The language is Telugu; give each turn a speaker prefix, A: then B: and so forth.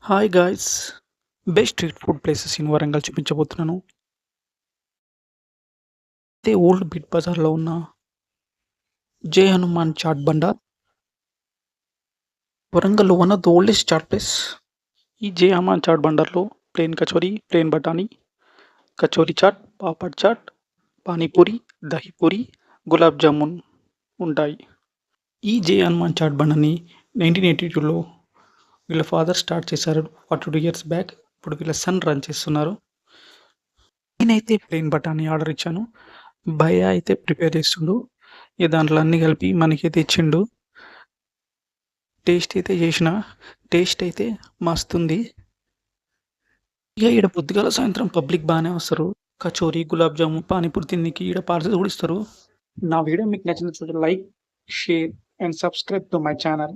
A: Hi guys! Best street food places in Warangal చూపించబోతున్నాను. ఇదే ఓల్డ్ బిగ్ బజార్‌లో ఉన్న జై హనుమాన్ చాట్ బండార్. వరంగల్‌లో one of the oldest chaat place. ఈ జై హనుమాన్ చాట్ బండార్‌లో ప్లెయిన్ కచోరీ, ప్లెయిన్ బఠానీ, కచోరీ చాట్, పాపడ్ చాట్, పానీపూరి, దహీ పూరి, గులాబ్ జామున్ ఉంటాయి. ఈ జై హనుమాన్ చాట్ బండార్‌ని 1982లో వీళ్ళ ఫాదర్ స్టార్ట్ చేశారు. 42 ఇయర్స్ బ్యాక్. ఇప్పుడు వీళ్ళ సన్ రన్ చేస్తున్నారు. నేనైతే ప్లెయిన్ బఠానీ ఆర్డర్ ఇచ్చాను. భయ్యా అయితే ప్రిపేర్ చేస్తుండు. ఇగ దాంట్లో అన్నీ కలిపి మనకైతే ఇచ్చిండు. టేస్ట్ అయితే మస్తుంది. ఇగ ఈడ పొద్దుగాల, సాయంత్రం పబ్లిక్ బానే వస్తరు. కచోరీ, గులాబ్ జామున్, పానీపూరి తిననీకి ఈడ పార్సెల్స్ గూడా ఇస్తరు. నా వీడియో మీకు నచ్చినట్లయితే like, share and subscribe to my channel.